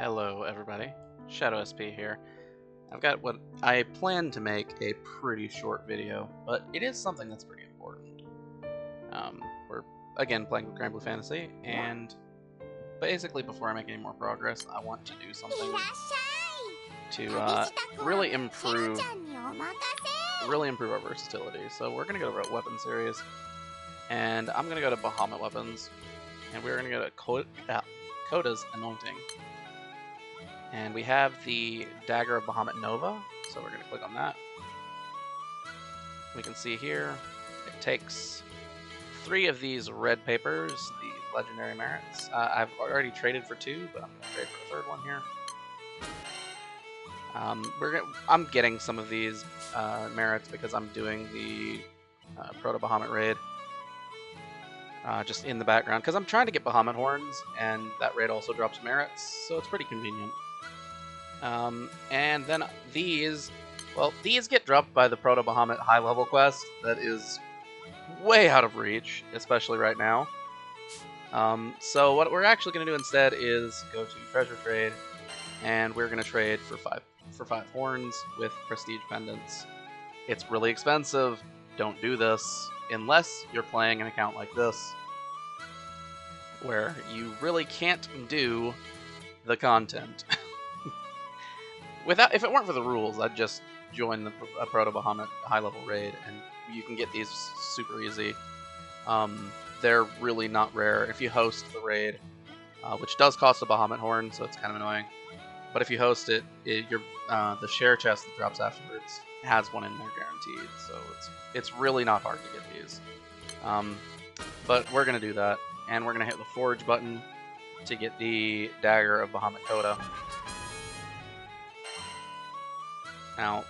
Hello everybody, Shadow SP here. I've got what I plan to make a pretty short video, but it is something that's pretty important. We're again playing with Granblue Fantasy, and basically before I make any more progress, I want to do something to really improve our versatility. So we're gonna go to weapon series, and I'm gonna go to Bahamut weapons, and we're gonna go to Coda's anointing. And we have the dagger of Bahamut Nova, so we're going to click on that. We can see here, it takes 3 of these red papers, the legendary merits. I've already traded for 2, but I'm going to trade for a 3rd one here. I'm getting some of these merits because I'm doing the Proto Bahamut raid just in the background, because I'm trying to get Bahamut horns, and that raid also drops merits, so it's pretty convenient. And then these get dropped by the Proto Bahamut high level quest that is way out of reach, especially right now. So what we're actually going to do instead is go to treasure trade, and we're going to trade for five horns with prestige pendants. It's really expensive. Don't do this unless you're playing an account like this, where you really can't do the content. If it weren't for the rules, I'd just join the Proto Bahamut high-level raid, and you can get these super easy. They're really not rare. If you host the raid, which does cost a Bahamut horn, so it's kind of annoying, but if you host it, the share chest that drops afterwards has one in there guaranteed, so it's really not hard to get these. But we're going to do that, and we're going to hit the forge button to get the dagger of Bahamut Coda. Now,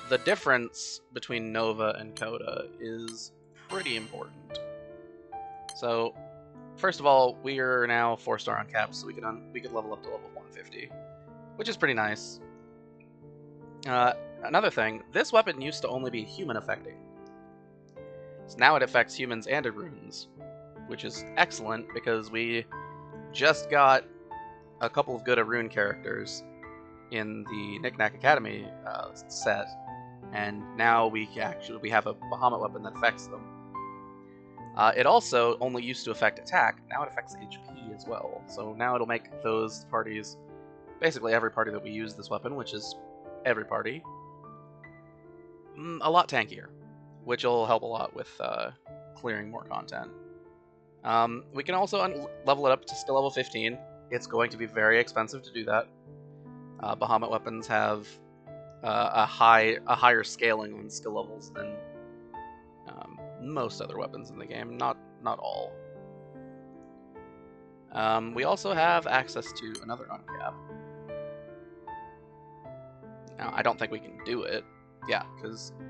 the difference between Nova and Coda is pretty important. So, first of all, we are now 4-star on cap, so we could level up to level 150, which is pretty nice. Another thing, this weapon used to only be human affecting. So now it affects humans and runes, which is excellent because we just got a couple of good rune characters in the Knick-Knack Academy set, and now we have a Bahamut weapon that affects them. It also only used to affect attack. Now it affects HP as well. So now it'll make those parties, basically every party that we use this weapon, which is every party, a lot tankier, which will help a lot with clearing more content. We can also level it up to skill level 15. It's going to be very expensive to do that. Bahamut weapons have a higher scaling on skill levels than most other weapons in the game. Not all. We also have access to another uncap. Now, I don't think we can do it. Yeah,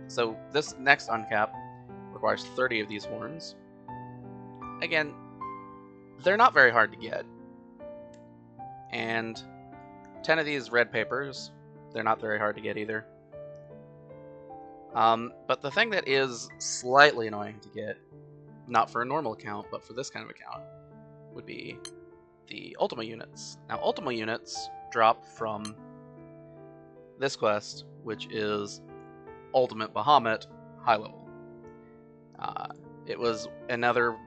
so this next uncap requires 30 of these horns. Again, they're not very hard to get. And 10 of these red papers, they're not very hard to get either. But the thing that is slightly annoying to get, not for a normal account, but for this kind of account, would be the Ultima units. Now, Ultima units drop from this quest, which is Ultimate Bahamut high level. It was another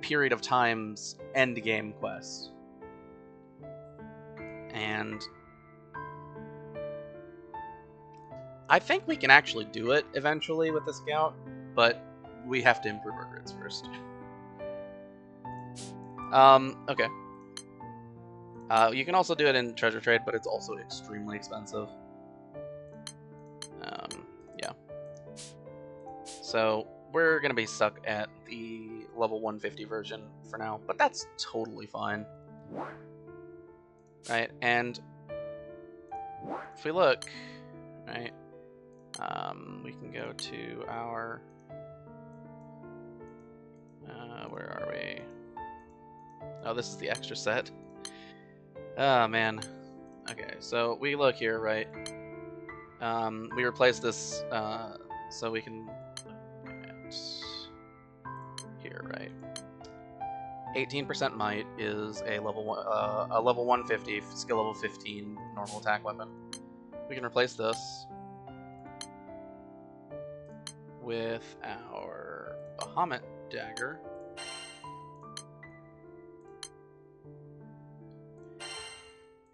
period of time's end game quest. And I think we can actually do it eventually with this account, but we have to improve our grids first. Okay. You can also do it in treasure trade, but it's also extremely expensive. Yeah. So we're gonna be stuck at the level 150 version for now, but that's totally fine. Right, and if we look, right, we can go to our, where are we? Oh, this is the extra set. Oh, man. Okay, so we look here, right? We replace this, so we can look at here, right? 18% might is a level 150 skill level 15 normal attack weapon. We can replace this with our Bahamut dagger.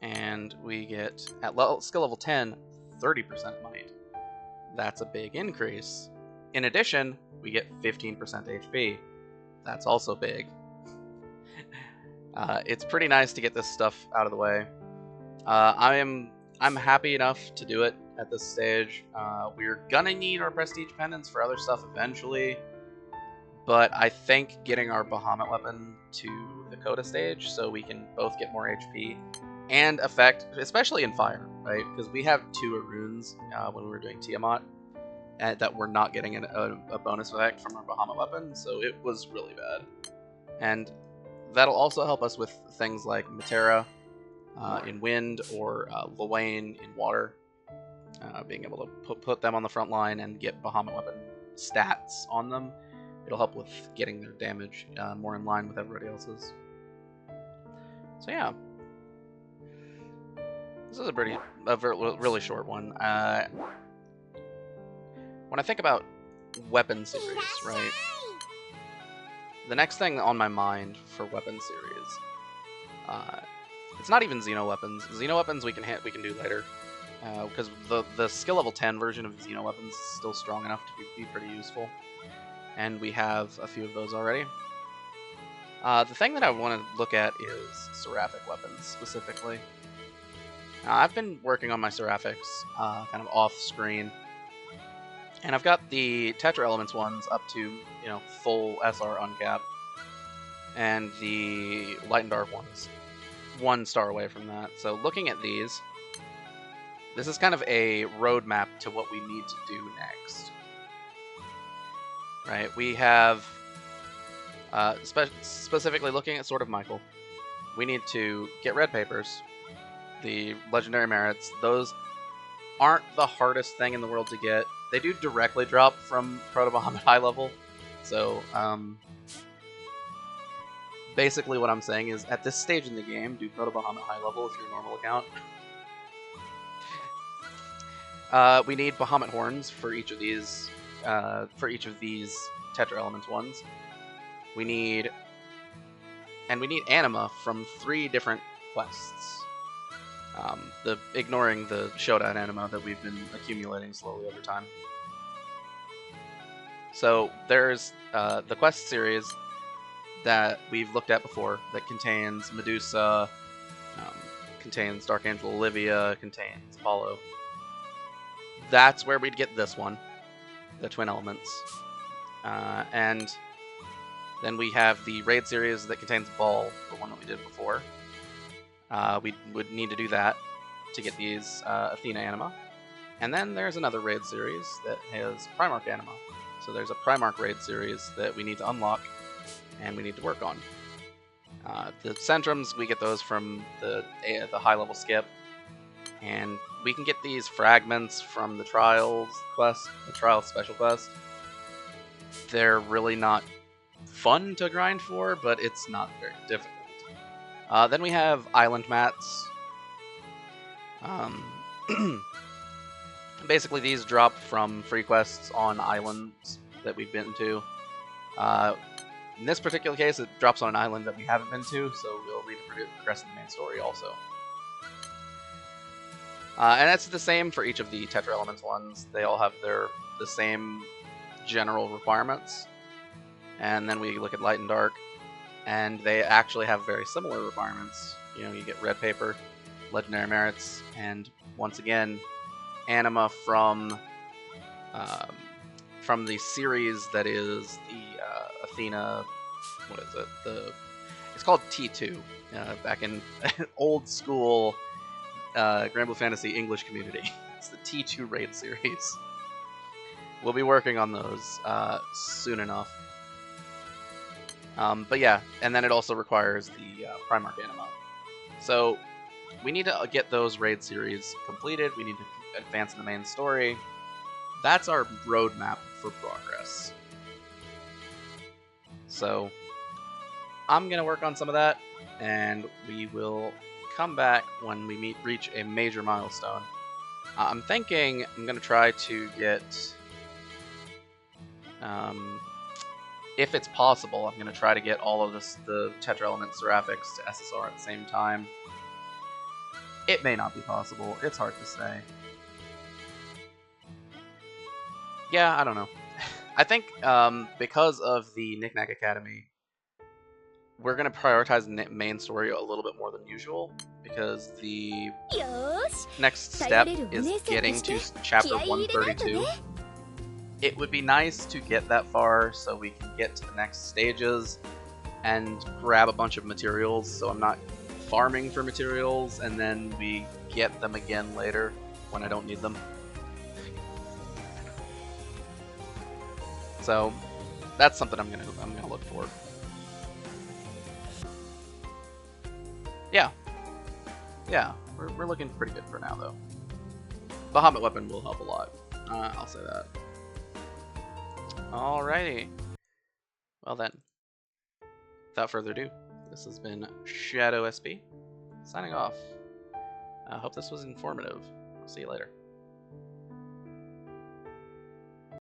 And we get, at skill level 10, 30% might. That's a big increase. In addition, we get 15% HP. That's also big. It's pretty nice to get this stuff out of the way. I'm happy enough to do it at this stage. We're gonna need our prestige pendants for other stuff eventually, but I think getting our Bahamut weapon to the Coda stage so we can both get more HP and effect, especially in fire, right? Because we have 2 runes when we were doing Tiamat, and that we're not getting a bonus effect from our Bahamut weapon, so it was really bad. And that'll also help us with things like Matera in wind or Luane in water, being able to put them on the front line and get Bahamut weapon stats on them. It'll help with getting their damage more in line with everybody else's. So yeah. This is a really short one. When I think about weapon series, right? The next thing on my mind for weapon series, it's not even Xeno weapons. Xeno weapons we can do later, because the skill level 10 version of Xeno weapons is still strong enough to be pretty useful, and we have a few of those already. The thing that I want to look at is Seraphic weapons specifically. I've been working on my Seraphics kind of off screen, and I've got the Tetra Elements ones up to full SR uncap, and the Light and Dark ones 1 star away from that. So looking at these, this is kind of a roadmap to what we need to do next. Right? We have specifically looking at Sword of Michael. We need to get red papers. The legendary merits, those aren't the hardest thing in the world to get. They do directly drop from Proto Bahamut high level, so basically what I'm saying is at this stage in the game, do Proto Bahamut high level if you're a normal account. We need Bahamut horns for each of these Tetra Elements ones. We need anima from 3 different quests. Ignoring the showdown anima that we've been accumulating slowly over time. So there's the quest series that we've looked at before that contains Medusa, contains Dark Angel Olivia, contains Apollo. That's where we'd get this one, the Twin Elements. And then we have the raid series that contains Ball, the one that we did before. We would need to do that to get these Athena anima. And then there's another raid series that has Primarch anima. So there's a Primarch raid series that we need to unlock and we need to work on. The Centrums, we get those from the high level skip. And we can get these fragments from the Trials quest, the Trials special quest. They're really not fun to grind for, but it's not very difficult. Then we have island mats. Basically, these drop from free quests on islands that we've been to. In this particular case, it drops on an island that we haven't been to, so we'll need to progress in the main story also. And that's the same for each of the Tetra Elements ones. They all have the same general requirements. And then we look at Light and Dark, and they actually have very similar requirements. You get red paper, legendary merits, and once again, anima from the series that is the Athena. What is it? It's called T2. Back in old school Granblue Fantasy English community, it's the T2 raid series. We'll be working on those soon enough. But yeah, and then it also requires the Primarch anima. So we need to get those raid series completed. We need to advance in the main story. That's our roadmap for progress. So I'm gonna work on some of that, and we will come back when we reach a major milestone. I'm thinking I'm gonna try to get, if it's possible, I'm gonna try to get all of the Tetra Element Seraphics to SSR at the same time. It may not be possible. It's hard to say. Yeah, I don't know. I think because of the Knick-Knack Academy, we're going to prioritize the main story a little bit more than usual, because the next step is getting to chapter 132. It would be nice to get that far so we can get to the next stages and grab a bunch of materials, so I'm not farming for materials and then we get them again later when I don't need them. So that's something I'm gonna look for. Yeah, we're looking pretty good for now though. Bahamut weapon will help a lot. I'll say that. Alrighty. Well then, without further ado, this has been Shadow SB signing off. I hope this was informative. I'll see you later.